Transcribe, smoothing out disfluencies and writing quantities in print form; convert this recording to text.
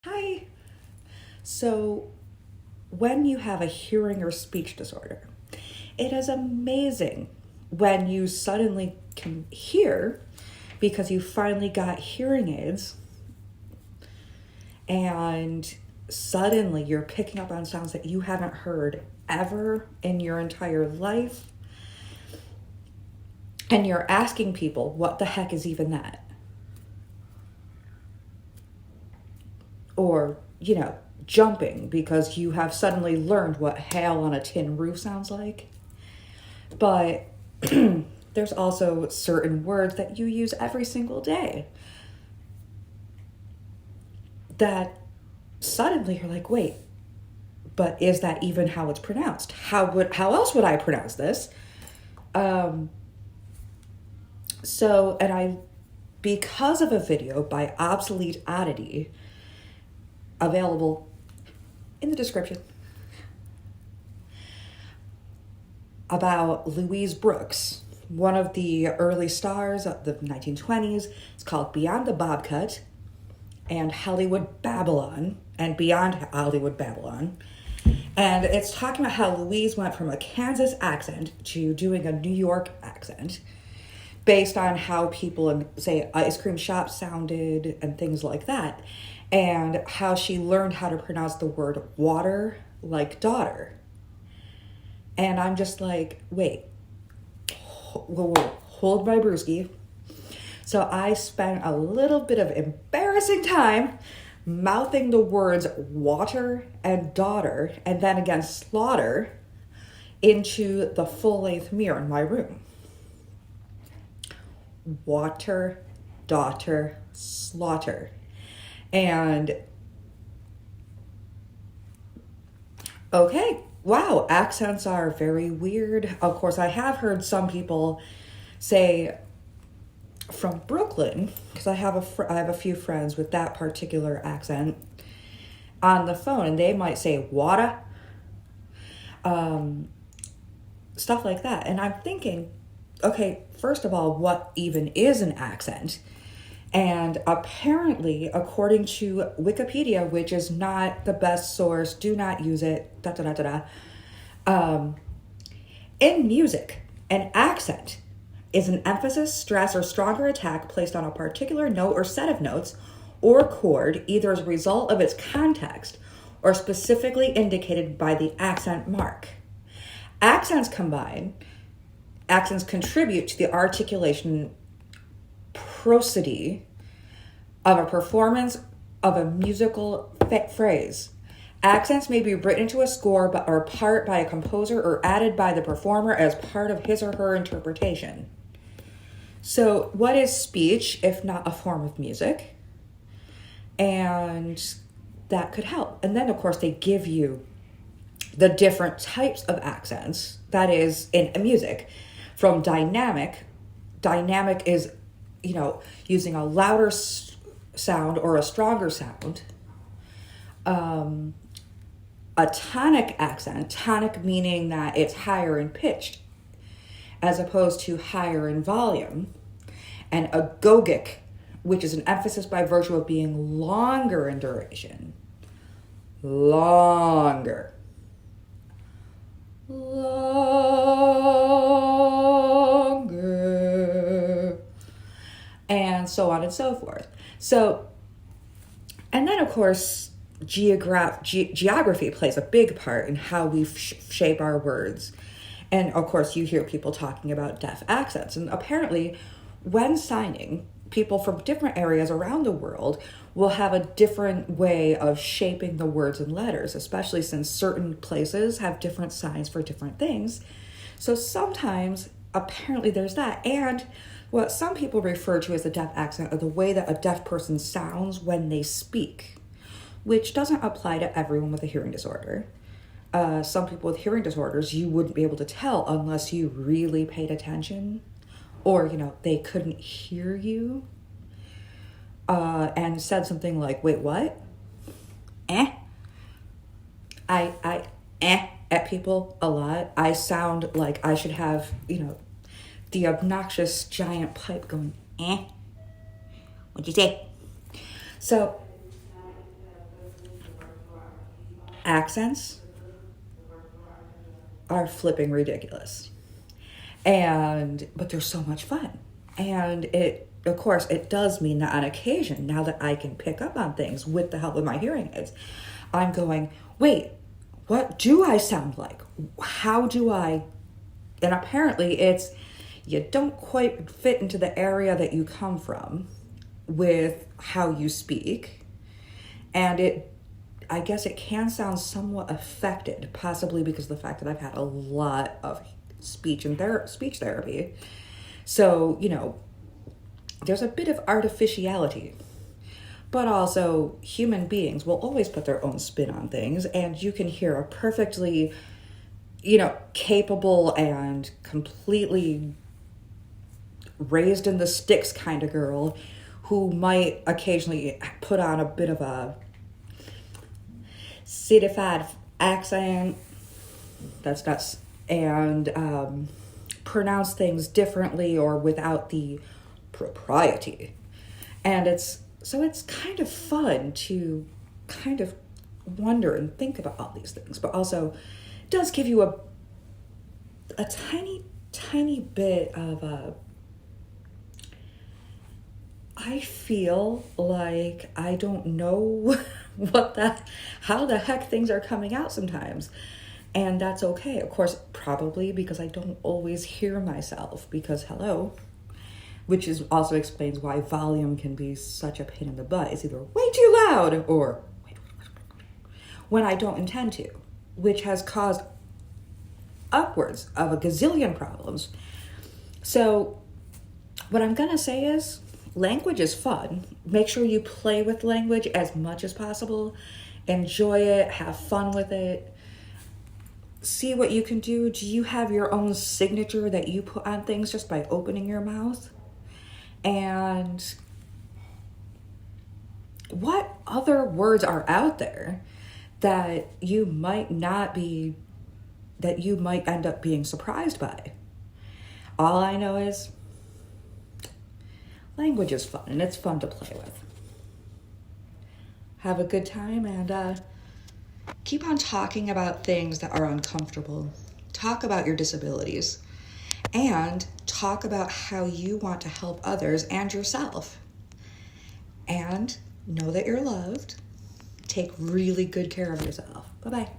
Hi. So, when you have a hearing or speech disorder, it is amazing when you suddenly can hear because you finally got hearing aids and suddenly you're picking up on sounds that you haven't heard ever in your entire life. And you're asking people, what the heck is even that? Or, jumping because you have suddenly learned what hail on a tin roof sounds like. But there's also certain words that you use every single day that suddenly you're like, wait, but is that even how it's pronounced? How else would I pronounce this? Um, and I, because of a video by Obsolete Oddity, available in the description, about Louise Brooks, one of the early stars of the 1920s. It's called Beyond the Bob Cut and Hollywood Babylon and Beyond Hollywood Babylon. And it's talking about how Louise went from a Kansas accent to doing a New York accent based on how people in, say, ice cream shops sounded and things like that, and how she learned how to pronounce the word water like daughter. And I'm just like, wait, whoa, hold my brewski. So I spent a little bit of embarrassing time mouthing the words water and daughter, and then again slaughter, into the full-length mirror in my room. Water, daughter, slaughter. And okay, wow, accents are very weird. Of course, I have heard some people say from Brooklyn, because I have a few friends with that particular accent on the phone, and they might say water, stuff like that. And I'm thinking, okay, first of all, what even is an accent? And apparently, according to Wikipedia, which is not the best source, do not use it, in music, an accent is an emphasis, stress, or stronger attack placed on a particular note or set of notes or chord, either as a result of its context or specifically indicated by the accent mark. Accents contribute to the articulation prosody of a performance of a musical phrase. Accents may be written into a score or part by a composer or added by the performer as part of his or her interpretation. So what is speech if not a form of music? And that could help. And then, of course, they give you the different types of accents, that is, in music. From dynamic is, using a louder sound or a stronger sound. A tonic accent, tonic meaning that it's higher in pitch as opposed to higher in volume. And agogic, which is an emphasis by virtue of being longer in duration. Longer. And so on and so forth. So, and then of course, geography plays a big part in how we shape our words. And of course, you hear people talking about deaf accents. And apparently, when signing, people from different areas around the world will have a different way of shaping the words and letters, especially since certain places have different signs for different things. So sometimes, apparently, there's that. And what some people refer to as a deaf accent are the way that a deaf person sounds when they speak, which doesn't apply to everyone with a hearing disorder. Some people with hearing disorders, you wouldn't be able to tell unless you really paid attention, or, they couldn't hear you, and said something like, wait, what? I at people a lot. I sound like I should have, the obnoxious giant pipe going, What'd you say? So accents are flipping ridiculous. But they're so much fun. And of course, it does mean that on occasion, now that I can pick up on things with the help of my hearing aids, I'm going, wait, what do I sound like? How do I? And apparently it's, you don't quite fit into the area that you come from with how you speak. And I guess it can sound somewhat affected, possibly because of the fact that I've had a lot of speech therapy. So, there's a bit of artificiality. But also, human beings will always put their own spin on things, and you can hear a perfectly, capable and completely raised in the sticks kind of girl who might occasionally put on a bit of a cityfied accent, that's nuts, and pronounce things differently or without the propriety. And it's kind of fun to kind of wonder and think about all these things, but also does give you a tiny bit of I feel like I don't know how the heck things are coming out sometimes. And that's okay. Of course, probably because I don't always hear myself, because hello, which also explains why volume can be such a pain in the butt. It's either way too loud or when I don't intend to, which has caused upwards of a gazillion problems. So what I'm going to say is, language is fun. Make sure you play with language as much as possible. Enjoy it. Have fun with it. See what you can do. Do you have your own signature that you put on things just by opening your mouth? And what other words are out there that you might end up being surprised by? All I know is language is fun, and it's fun to play with. Have a good time, and keep on talking about things that are uncomfortable. Talk about your disabilities, and talk about how you want to help others and yourself. And know that you're loved. Take really good care of yourself. Bye-bye.